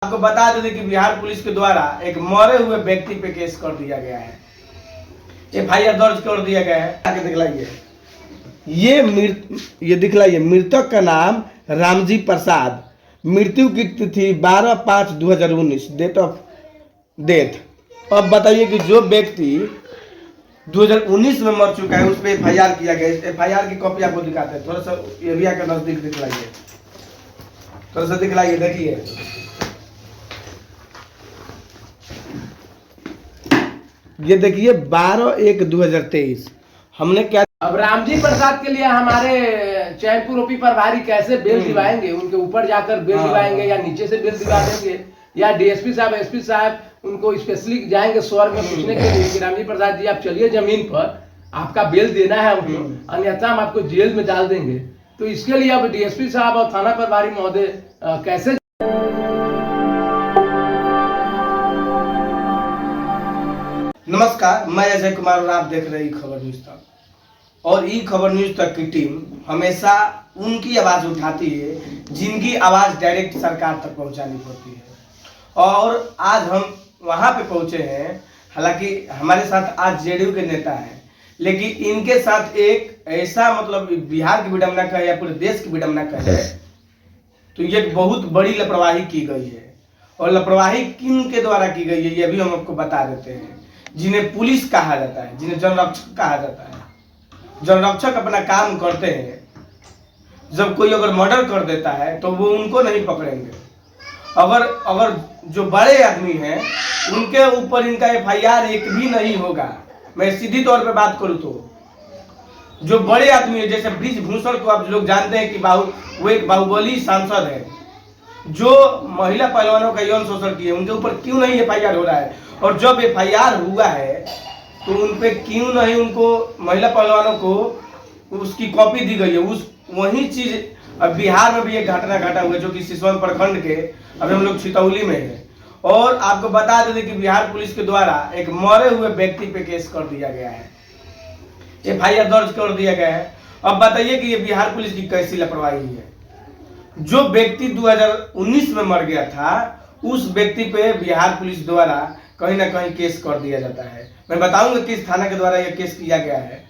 आपको बता दें कि बिहार पुलिस के द्वारा एक मरे हुए व्यक्ति पे केस कर दिया गया है, एफआईआर दर्ज कर दिया गया है। आगे दिखलाइए, ये दिखलाइए। मृतक का नाम रामजी प्रसाद, मृत्यु की तिथि 12/5/2019, डेट ऑफ डेथ। अब बताइए कि जो व्यक्ति 2019 में मर चुका है उस पर एफआईआर किया गया। एफआईआर की कॉपी आपको दिखाते हैं, थोड़ा सा एरिया के नजदीक दिखलाइए, थोड़ा सा दिखलाइए। देखिए ये देखिए 12/1/2023 हमने क्या। अब रामजी प्रसाद के लिए हमारे चैनपुर ओपी प्रभारी कैसे बेल दिवाएंगे? उनके ऊपर जाकर बेल दिवाएंगे या नीचे से बेल दिवा देंगे, या डीएसपी साहब एसपी साहब उनको स्पेशली जाएंगे स्वर्ग में पूछने के लिए कि रामजी प्रसाद जी आप चलिए जमीन पर, आपका बेल देना है हमको, अन्यथा हम आपको जेल में डाल देंगे। तो इसके लिए अब डीएसपी साहब और थाना प्रभारी महोदय कैसे। नमस्कार, मैं अजय कुमार और आप देख रहे हैं खबर न्यूज तक। और ई खबर न्यूज तक की टीम हमेशा उनकी आवाज उठाती है जिनकी आवाज डायरेक्ट सरकार तक पहुंचानी पड़ती है। और आज हम वहां पे पहुंचे हैं, हालांकि हमारे साथ आज जेडीयू के नेता हैं, लेकिन इनके साथ एक ऐसा मतलब बिहार की विडंबना कहे या पूरे देश की विडंबना कहे तो ये बहुत बड़ी लापरवाही की गई है। और लापरवाही किन के द्वारा की गई है ये भी हम आपको बता देते हैं। जिन्हें पुलिस कहा जाता है, जिन्हें जनरक्षक कहा जाता है, जनरक्षक अपना काम करते हैं। जब कोई अगर मर्डर कर देता है तो वो उनको नहीं पकड़ेंगे। अगर जो बड़े आदमी हैं उनके ऊपर इनका एफआईआर एक भी नहीं होगा। मैं सीधी तौर पे बात करूं तो जो बड़े आदमी है, जैसे ब्रिजभूषण को आप लोग जानते हैं कि वो एक बाहुबली सांसद है जो महिला पहलवानों का यौन शोषण किए, उनके ऊपर क्यों नहीं एफआईआर हो रहा है? और जब एफआईआर हुआ है तो उनपे क्यों नहीं उनको महिला पहलवानों को उसकी कॉपी दी गई है? वही चीज अब बिहार में भी एक घटना घटा हुआ है जो कि सिसवन प्रखंड के, अभी हम लोग छितौली में है। और आपको बता दें कि बिहार पुलिस के द्वारा एक मरे हुए व्यक्ति पे केस कर दिया गया है, एफआईआर दर्ज कर दिया गया है। अब बताइए कि ये बिहार पुलिस की कैसी लापरवाही है। जो व्यक्ति 2019 में मर गया था उस व्यक्ति पे बिहार पुलिस द्वारा कहीं ना कहीं केस कर दिया जाता है। मैं बताऊंगा किस थाना के द्वारा यह केस किया गया है।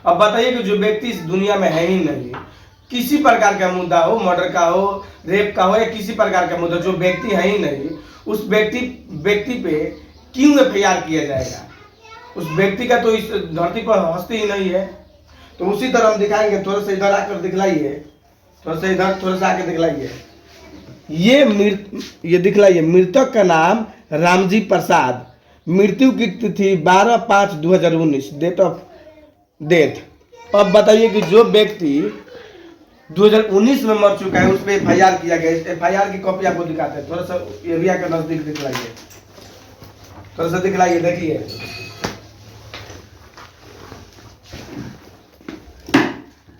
अब बताइए कि जो व्यक्ति इस दुनिया में है ही नहीं, किसी प्रकार का मुद्दा हो, मर्डर का हो, रेप का हो या किसी प्रकार का मुद्दा, जो व्यक्ति है ही नहीं, उस व्यक्ति पे क्यों एफआईआर किया जाएगा? उस व्यक्ति का तो इस धरती पर हस्ती ही नहीं है। तो उसी तरह हम दिखाएंगे, थोड़ा सा इधर आकर दिखलाइए, थोड़ा सा इधर, थोड़ा सा आके दिखलाइए। ये दिखलाइए। मृतक का नाम रामजी प्रसाद, मृत्यु की तिथि 12/5/2019, डेट ऑफ डेथ। अब बताइए कि जो व्यक्ति 2019 में मर चुका है उस पर एफआईआर किया गया। एफआईआर की कॉपी आपको दिखाते हैं, थोड़ा सा एरिया के नजदीक दिखलाइए, थोड़ा सा दिखलाइए। देखिए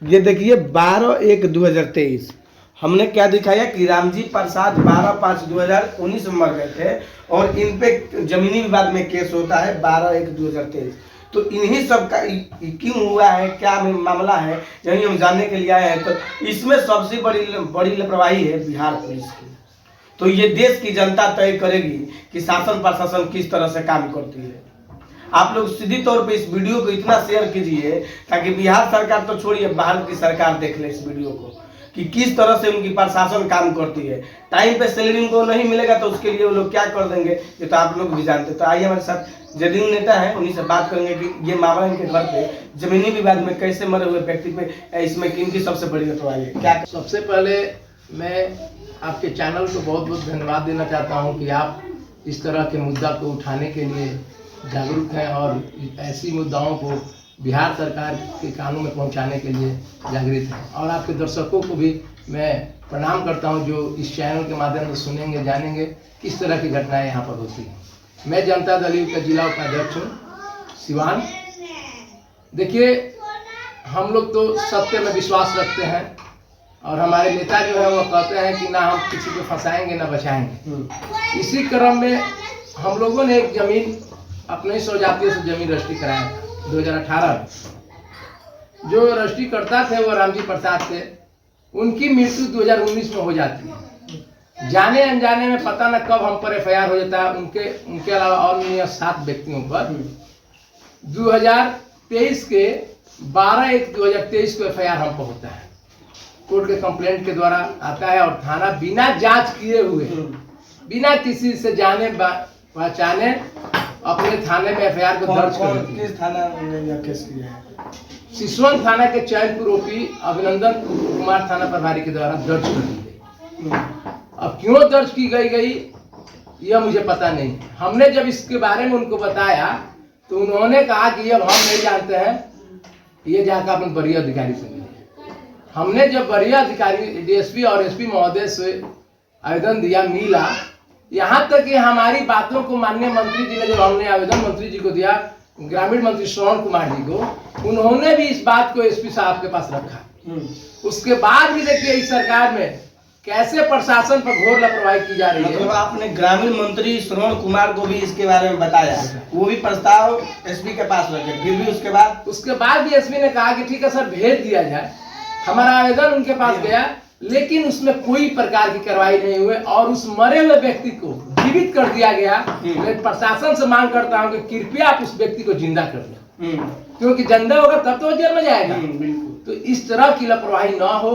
ये देखिए 12/1/2023 हमने क्या दिखाया कि रामजी प्रसाद 12/5/2019 में मर गए थे और इन पे जमीनी विवाद में केस होता है 12/1/2023। तो इन्हीं सब का क्यों हुआ है, क्या मामला है, यही हम जानने के लिए आए हैं। तो इसमें सबसे बड़ी लापरवाही है बिहार पुलिस की। तो ये देश की जनता तय करेगी कि शासन प्रशासन किस तरह से काम करती है। आप लोग सीधी तौर पे इस वीडियो को इतना शेयर कीजिए ताकि बिहार सरकार तो छोड़िए, बाहर की सरकार देख ले इस वीडियो को कि किस तरह से उनकी प्रशासन काम करती है। टाइम पे सैलरी उनको नहीं मिलेगा तो उसके लिए वो लोग क्या कर देंगे ये तो आप लोग भी जानते। तो आइए हमारे साथ जदयू नेता है, उन्हीं से बात करेंगे कि ये मामला इनके घर पे जमीनी विवाद में कैसे मरे हुए व्यक्ति पे इसमें किनकी सबसे बड़ी लापरवाही है। क्या सबसे पहले मैं आपके चैनल को बहुत बहुत धन्यवाद देना चाहता हूँ कि आप इस तरह के मुद्दा को उठाने के लिए जागरूक हैं और ऐसी मुद्दाओं को बिहार सरकार के कानून में पहुंचाने के लिए जागृत हैं। और आपके दर्शकों को भी मैं प्रणाम करता हूं जो इस चैनल के माध्यम से सुनेंगे, जानेंगे किस तरह की घटनाएं यहाँ पर होती हैं। मैं जनता दल का जिला उपाध्यक्ष हूँ सिवान। देखिए, हम लोग तो सत्य में विश्वास रखते हैं और हमारे नेता जो है वो कहते हैं कि ना हम किसी को फंसाएंगे ना बचाएंगे। इसी क्रम में हम लोगों ने एक जमीन अपने स्वजातियों से जमीन रजिस्ट्री कराया था 2018 में। जो रजिस्ट्री करता थे वो रामजी प्रसाद थे। उनकी मृत्यु 2019 में हो जाती है। जाने अनजाने में पता न कब हम पर एफआईआर हो जाता है, उनके अलावा और 7 व्यक्तियों पर 2023 के 12/1/2023 को एफआईआर हम पर होता है। कोर्ट के कंप्लेंट के द्वारा आता है और थाना बिना जांच किए हुए, बिना किसी से जाने पहचाने अपने थाने में एफआईआर को दर्ज कर दिया। किस थाना ने यह केस किया है? सिसवन थाना के चैनपुर ओपी अभिनंदन कुमार थाना प्रभारी के द्वारा दर्ज कर दी गई। अब क्यों दर्ज की गई यह मुझे पता नहीं। हमने जब इसके बारे में उनको बताया तो उन्होंने कहा कि अब हम नहीं जानते हैं, ये जाकर अपन वरीय अधिकारी से मिले। हमने जब वरीय अधिकारी डीएसपी और एसपी महोदय से आवेदन दिया, मिला, यहाँ तक कि हमारी बातों को माननीय मंत्री जी ने, जब हमने आवेदन मंत्री जी को दिया, ग्रामीण मंत्री श्रवण कुमार जी को, उन्होंने भी इस बात को एसपी साहब के पास रखा। उसके बाद भी देखिए इस सरकार में कैसे प्रशासन पर घोर लापरवाही की जा रही है। मतलब आपने ग्रामीण मंत्री श्रवण कुमार को भी इसके बारे में बताया, वो भी प्रस्ताव एसपी के पास रखे, फिर भी उसके बाद भी एसपी ने कहा कि ठीक है सर, भेज दिया जाए। हमारा आवेदन उनके पास गया, लेकिन उसमें कोई प्रकार की कार्रवाई नहीं हुई और उस मरे हुए व्यक्ति को जीवित कर दिया गया। मैं प्रशासन से मांग करता हूं कि कृपया आप उस व्यक्ति को जिंदा कर दें, क्योंकि जिंदा होगा तब तो वो जेल में जाएगा। तो इस तरह की लापरवाही ना हो,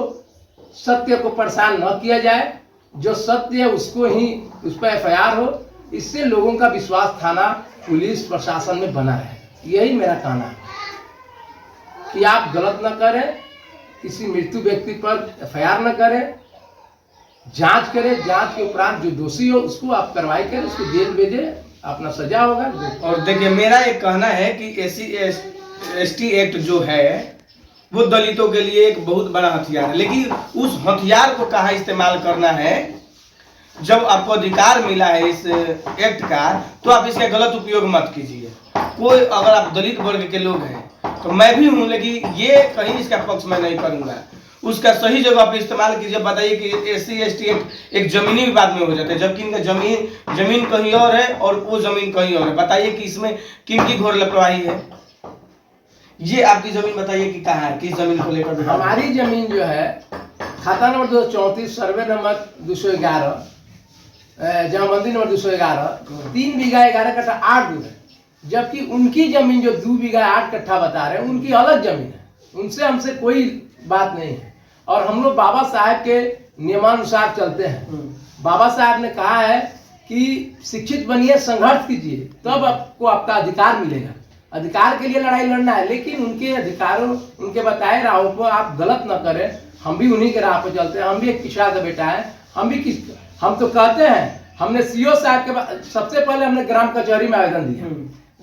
सत्य को परेशान न किया जाए, जो सत्य है उसको ही, उस पर एफआईआर हो, इससे लोगों का विश्वास थाना पुलिस प्रशासन में बना रहे। यही मेरा कहना है कि आप गलत न करें, किसी मृत्यु व्यक्ति पर एफआईआर न करें, जांच करें, जांच के उपरांत जो दोषी हो उसको आप कार्रवाई करें, उसको जेल भेजें, अपना सजा होगा। और देखिए मेरा एक कहना है कि SC/ST एक्ट जो है वो दलितों के लिए एक बहुत बड़ा हथियार है, लेकिन उस हथियार को कहाँ इस्तेमाल करना है। जब आपको अधिकार मिला है इस एक्ट का, तो आप इसका गलत उपयोग मत कीजिए। कोई अगर आप दलित वर्ग के लोग हैं तो मैं भी हूं, लेकिन ये कहीं इसका पक्ष में नहीं करूंगा। उसका सही जगह पे इस्तेमाल कीजिए। बताइए कि SC/ST एक्ट एक जमीनी विवाद में हो जाता है, जबकि इनका जमीन कहीं और है और वो जमीन कहीं और है। बताइए कि इसमें किनकी घोर लापरवाही है। ये आपकी जमीन बताइए कि कहाँ है, किस जमीन को लेकर? हमारी जमीन जो है खाता नंबर 234, सर्वे नंबर 211, जमाबंदी नंबर 211, 3 बीघा 11 कट्ठा 8 दूर है। जबकि उनकी जमीन जो 2 बीघा 8 कट्ठा बता रहे हैं, उनकी अलग जमीन है, उनसे हमसे कोई बात नहीं है। और हम लोग बाबा साहब के नियमानुसार चलते हैं। बाबा साहब ने कहा है कि शिक्षित बनिए, संघर्ष कीजिए, तब आपको आपका अधिकार मिलेगा। अधिकार के लिए लड़ाई लड़ना है, लेकिन उनके अधिकारों, उनके बताए राहों को आप गलत न करें। हम भी उन्हीं के राह पर चलते हैं। हम भी एक पिछड़ा का बेटा है। हम तो कहते हैं, हमने सीओ साहब के सबसे पहले हमने ग्राम कचहरी में आवेदन दिया।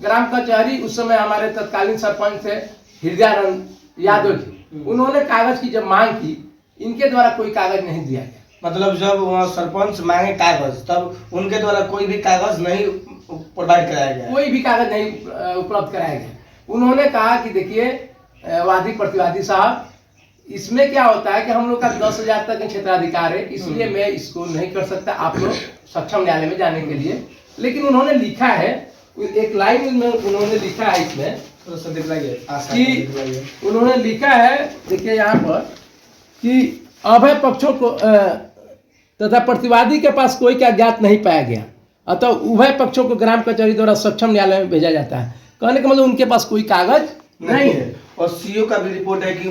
ग्राम कचहरी, उस समय हमारे तत्कालीन सरपंच थे हृदयानंद यादव जी, उन्होंने कागज की जब मांग की, इनके द्वारा कोई कागज नहीं दिया गया। मतलब जब वहाँ सरपंच मांगे कागज, तब उनके द्वारा कोई भी कागज नहीं प्रोवाइड कराया गया, कोई भी कागज नहीं उपलब्ध कराया गया। उन्होंने कहा कि देखिए वादी प्रतिवादी साहब, इसमें क्या होता है कि हम लोग का 10,000 तक क्षेत्राधिकार है, इसलिए मैं इसको नहीं कर सकता, आप लोग सक्षम न्यायालय में जाने के लिए। लेकिन उन्होंने लिखा है, एक लाइन में उन्होंने लिखा है इसमें कि उन्होंने लिखा है, देखिए यहाँ पर, कि अभय पक्षों को तथा प्रतिवादी के पास कोई कागजात नहीं पाया गया, अतः उभय पक्षों को ग्राम कचहरी द्वारा सक्षम न्यायालय में भेजा जाता है। कहने का मतलब उनके पास कोई कागज नहीं है। और सीओ का भी रिपोर्ट है कि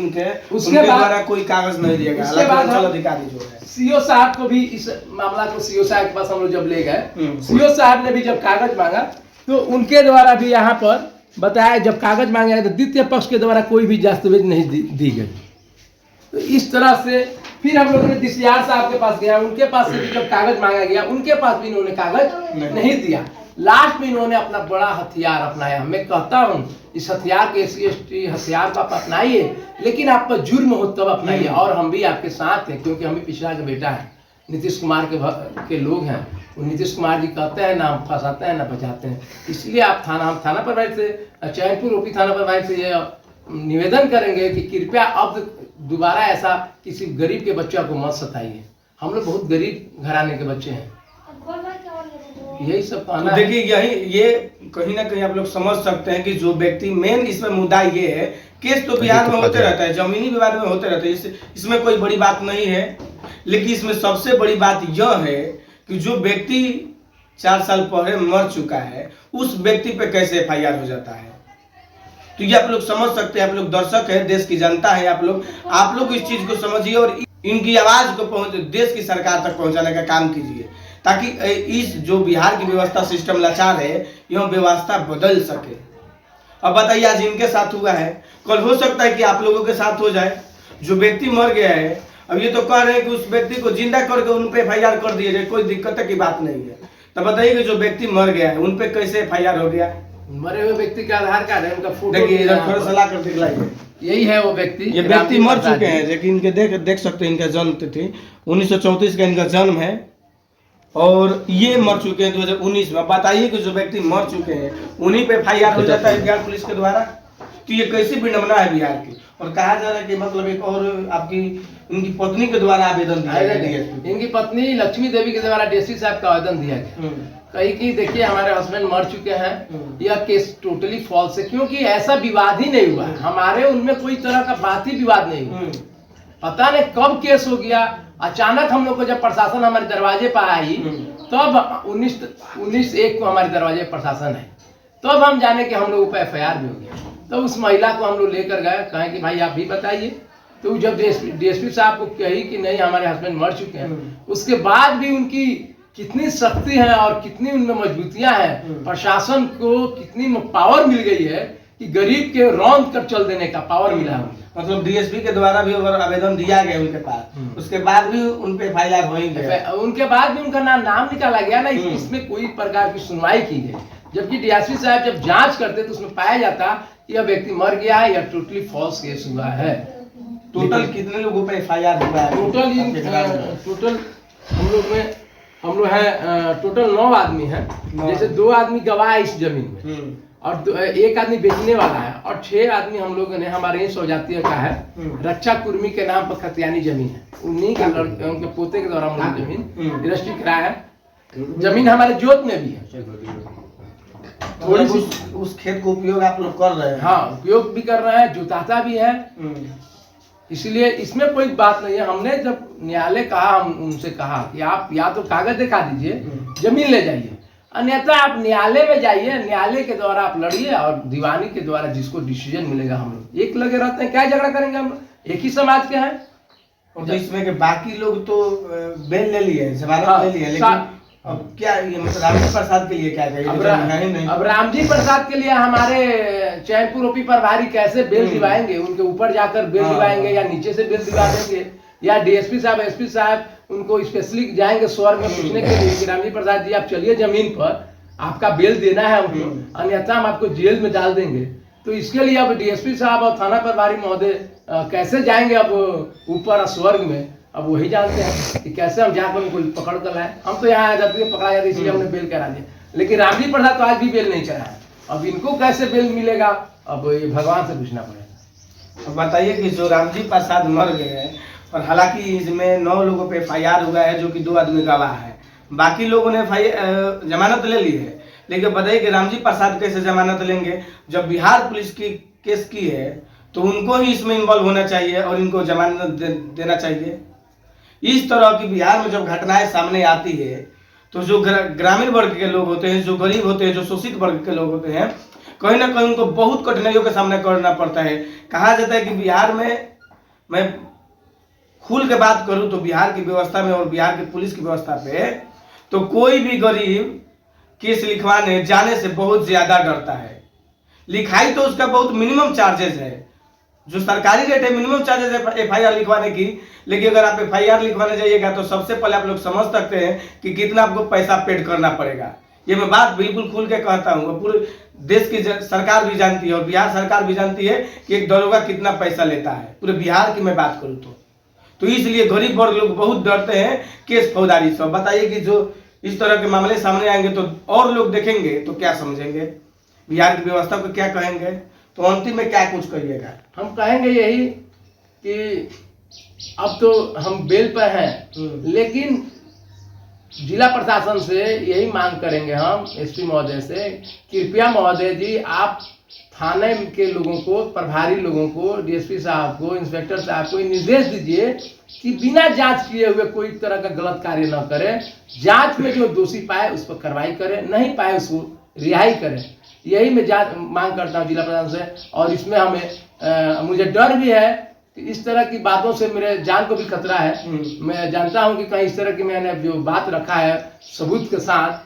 उसके द्वारा कोई कागज नहीं दिया गया। उसके बाद अधिकारी जो है सीओ साहब को भी, इस मामला को सीओ साहब के पास हम लोग जब ले गए, सीओ साहब ने भी जब कागज मांगा तो उनके द्वारा भी यहाँ पर बताया, जब कागज मांगा तो द्वितीय पक्ष के द्वारा कोई भी दस्तावेज नहीं दी गई। तो इस तरह से फिर हम लोगों ने DCR साहब के पास गया, उनके पास से भी जब कागज मांगा गया, उनके पास भी इन्होंने कागज नहीं दिया। लास्ट में इन्होंने अपना बड़ा हथियार अपनाया। मैं कहता हूँ इस हथियार के SC/ST हथियार को आप अपनाइए, लेकिन आप पर जुर्म हो तब अपनाइए। और हम भी आपके साथ हैं, क्योंकि हम भी पिछड़ा का बेटा है, नीतीश कुमार के लोग हैं। नीतीश कुमार जी कहते हैं ना हम फंसाते हैं ना बचाते हैं। इसलिए आप हम थाना प्रभारी से, चैनपुर ओपी थाना प्रभारी से ये निवेदन करेंगे कि कृपया अब दोबारा ऐसा किसी गरीब के बच्चों को मत सताइए। हम लोग बहुत गरीब घराने के बच्चे हैं। यही सब कहना है। देखिए ये कहीं ना कहीं आप लोग समझ सकते हैं कि जो व्यक्ति मेन इसमें मुद्दा ये है, केस तो बिहार में होते रहता है, जमीनी विवाद में होते रहते हैं, इसमें कोई बड़ी बात नहीं है। लेकिन इसमें सबसे बड़ी बात यह है कि जो व्यक्ति 4 साल पहले मर चुका है उस व्यक्ति पे कैसे FIR हो जाता है। तो ये आप लोग समझ सकते हैं, आप लोग दर्शक है, देश की जनता है, आप लोग इस चीज को समझिए और इनकी आवाज को देश की सरकार तक पहुंचाने का काम कीजिए, ताकि इस जो बिहार की व्यवस्था सिस्टम लाचार है यह व्यवस्था बदल सके। अब बताइए आज इनके साथ हुआ है, कल हो सकता है कि आप लोगों के साथ हो जाए। जो व्यक्ति मर गया है, अब ये तो कह रहे हैं कि उस व्यक्ति को जिंदा करके उन पे FIR कर दिया जाए, कोई दिक्कत की बात नहीं है। तो बताइए कि जो व्यक्ति मर गया है उन पे कैसे FIR हो गया। मरे हुए व्यक्ति का आधार कार्ड है, उनका फोटो देखिए इधर थोड़ा सलाह कर दिखलाइए। यही है वो व्यक्ति, ये व्यक्ति मर चुके हैं, लेकिन इनके देख सकते हैं इनका जन्म तिथि 1934 का इनका जन्म है और ये मर चुके हैं 2019 में। बताइए कि जो व्यक्ति मर चुके हैं उन्हीं पे FIR हो जाता है बिहार पुलिस के द्वारा। तो ये कैसी विडंबना है बिहार की। और कहा जा रहा है कि मतलब एक और आपकी इनकी पत्नी के द्वारा आवेदन दिया गया, इनकी पत्नी लक्ष्मी देवी के द्वारा DSP साहब का आवेदन दिया गया। कही कि देखिए हमारे हस्बैंड मर चुके हैं, यह केस टोटली फॉल्स है, क्योंकि ऐसा विवाद ही नहीं हुआ, हमारे उनमें कोई तरह का बात ही विवाद नहीं हुआ। पता नहीं कब केस हो गया, अचानक हम लोग को जब प्रशासन हमारे दरवाजे पर आई तब 19/1 को हमारे दरवाजे पर प्रशासन है, तब हम जाने कि हम लोगों पर FIR भी हो गया। तो उस महिला को हम लोग लेकर गए, कहें कि भाई आप भी बताइए। तो जब DSP साहब को कही कि नहीं हमारे हस्बैंड मर चुके हैं, उसके बाद भी उनकी कितनी शक्ति है और कितनी उनमें मजबूतियां हैं, प्रशासन को कितनी पावर मिल गई है कि गरीब के रौंद कर चल देने का पावर मिला है। मतलब DSP के द्वारा भी अगर आवेदन दिया गया उनके पास, उसके बाद भी उन पे FIR हो ही गया, उनके बाद भी उनका नाम निकाला गया ना, इसमें कोई प्रकार की सुनवाई की गई। जबकि DSP साहब जब जांच करते तो उसमें पाया जाता कि यह व्यक्ति मर गया है या टोटली फॉल्स केस हुआ है। टोटल कितने लोगों पे FIR हुआ है? टोटल हम लोग हैं टोटल 9 आदमी हैं। जैसे 2 आदमी गवाह है इस जमीन में और 1 आदमी बेचने वाला है और 6 आदमी हम लोगों ने हमारे सौजातीय का है, रक्षा कुर्मी के नाम पर खतियानी जमीन है, उन्हीं के लड़के उनके पोते के द्वारा हम लोग जमीन रजिस्ट्री कराया है। जमीन हमारे जोत में भी है, थोड़ी उस खेत को उपयोग आप लोग कर रहे हैं? हाँ, उपयोग भी कर रहे हैं, जुताता भी है, इसलिए इसमें कोई बात नहीं है। हमने जब न्यायालय कहा, हम उनसे कहा कि आप या तो कागज दिखा दीजिए, जमीन ले जाइए, अन्यथा आप न्यायालय में जाइए, न्यायालय के द्वारा आप लड़िए और दीवानी के द्वारा जिसको डिसीजन मिलेगा। हम लोग एक लगे रहते हैं, क्या झगड़ा करेंगे, हम लोग एक ही समाज के हैं। और तो इसमें के बाकी लोग तो बेल ले लिए, जमानत ले लिए, लेकिन अब क्या ये मतलब रामजी प्रसाद के लिए क्या कहिए? अब रामजी प्रसाद के लिए हमारे चैनपुर OP प्रभारी कैसे बेल दिवाएंगे, उनके ऊपर जाकर बेल दिवाएंगे या नीचे से बेल दिवा देंगे, या DSP साहब SP साहब उनको स्पेशली जाएंगे स्वर्ग में पूछने के लिए कि रामजी प्रसाद जी आप चलिए जमीन पर, आपका बेल देना है हमको, अन्यथा हम आपको जेल में डाल देंगे। तो इसके लिए अब DSP साहब और थाना प्रभारी महोदय कैसे जाएंगे अब ऊपर स्वर्ग में, अब वही जानते हैं कि कैसे हम जाकर उनको पकड़ कर लाए। हम तो यहाँ आ जाते हैं, पकड़ा जाते, इसलिए हमने बेल करा दिया, लेकिन रामजी प्रसाद तो आज भी बेल नहीं कराया। अब इनको कैसे बेल मिलेगा, अब ये भगवान से पूछना पड़ेगा। अब बताइए कि जो रामजी प्रसाद मर गए हैं और हालांकि इसमें 9 लोगों पे FIR हुआ है, जो कि 2 आदमी गवाह है, बाकी लोगों ने जमानत ले ली है, लेकिन बताइए कि रामजी प्रसाद कैसे जमानत लेंगे? जब बिहार पुलिस की केस की है तो उनको ही इसमें इन्वॉल्व होना चाहिए और इनको जमानत देना चाहिए। इस तरह की बिहार में जब घटनाएं सामने आती है तो जो ग्रामीण वर्ग के लोग होते हैं, जो गरीब होते हैं, जो शोषित वर्ग के लोग होते हैं, कहीं ना कहीं उनको बहुत कठिनाइयों का सामना करना पड़ता है। कहा जाता है कि बिहार में, मैं खुल के बात करूं तो बिहार की व्यवस्था में और बिहार की पुलिस की व्यवस्था पे, तो कोई भी गरीब केस लिखवाने जाने से बहुत ज्यादा डरता है। लिखाई तो उसका बहुत मिनिमम चार्जेस है, जो सरकारी रेट है मिनिमम चार्जेस है FIR लिखवाने की, लेकिन अगर आप FIR लिखवाने जाइएगा तो सबसे पहले आप लोग समझ सकते हैं कि कितना आपको पैसा पेड करना पड़ेगा। ये मैं बात बिल्कुल खुल के कहता हूँ, पूरे देश की सरकार भी जानती है और बिहार सरकार भी जानती है कि एक दरोगा कितना पैसा लेता है, पूरे बिहार की मैं बात करूँ तो इसलिए गरीब वर्ग लोग बहुत डरते हैं केस फौजदारी से। बताइए कि जो इस तरह के मामले सामने आएंगे तो और लोग देखेंगे तो क्या समझेंगे, बिहार की व्यवस्था को क्या कहेंगे? तो अंतिम में क्या कुछ कहिएगा? हम कहेंगे यही कि अब तो हम बेल पर हैं, लेकिन जिला प्रशासन से यही मांग करेंगे हम SP महोदय से, कृपया महोदय जी आप थाने के लोगों को, प्रभारी लोगों को, DSP साहब को, इंस्पेक्टर साहब को निर्देश दीजिए कि बिना जांच किए हुए कोई तरह का गलत कार्य न करे। जांच में जो दोषी पाए उस पर कार्रवाई करे, नहीं पाए उसको रिहाई करे। यही मैं मांग करता हूँ जिला प्रशासन से। और इसमें हमें मुझे डर भी है कि इस तरह की बातों से मेरे जान को भी खतरा है। मैं जानता हूँ कि कहीं इस तरह की मैंने जो बात रखा है सबूत के साथ,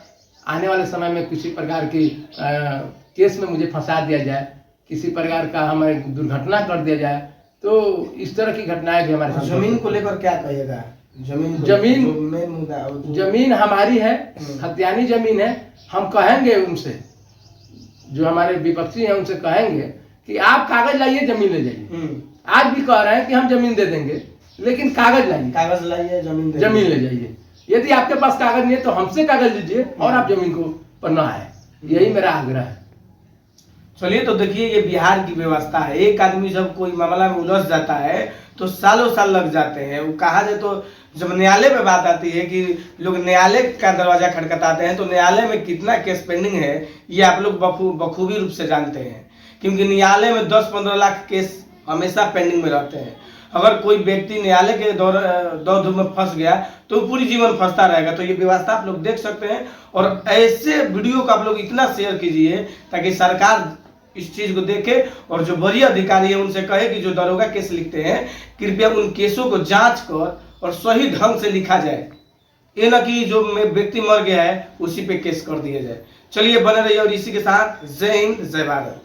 आने वाले समय में किसी प्रकार की केस में मुझे फंसा दिया जाए, किसी प्रकार का हमारे दुर्घटना कर दिया जाए, तो इस तरह की घटनाएं भी हमारे साथ। जमीन को लेकर क्या कहिएगा? जमीन हमारी है, खतियानी जमीन है। हम कहेंगे उनसे, जो हमारे विपक्षी हैं उनसे कहेंगे कि आप कागज लाइए, जमीन ले जाइए। आज भी कह रहे हैं कि हम जमीन दे देंगे, लेकिन कागज लाइए, कागज लाइए, जमीन ले जाइए। यदि आपके पास कागज नहीं है तो हमसे कागज लीजिए और आप जमीन को पर न आए। यही मेरा आग्रह है। चलिए, तो देखिए ये बिहार की व्यवस्था है। एक आदमी जब कोई मामला में उलझ जाता है तो सालों साल लग जाते हैं। वो कहा जाए तो जब न्यायालय में बात आती है कि लोग न्यायालय का दरवाजा खटखटाते हैं, तो न्यायालय में कितना केस पेंडिंग है ये आप लोग बखूबी रूप से जानते हैं। क्योंकि न्यायालय में 10-15 लाख केस हमेशा पेंडिंग में रहते हैं। अगर कोई व्यक्ति न्यायालय के दौर धूप में फंस गया तो पूरी जीवन फंसता रहेगा। तो ये व्यवस्था आप लोग देख सकते हैं। और ऐसे वीडियो को आप लोग इतना शेयर कीजिए ताकि सरकार इस चीज को देखे और जो वरीय अधिकारी है उनसे कहे कि जो दरोगा केस लिखते हैं कृपया उन केसों को जांच कर और सही ढंग से लिखा जाए। ये न कि जो व्यक्ति मर गया है उसी पे केस कर दिया जाए। चलिए, बने रहिए और इसी के साथ जय हिंद, जय भारत।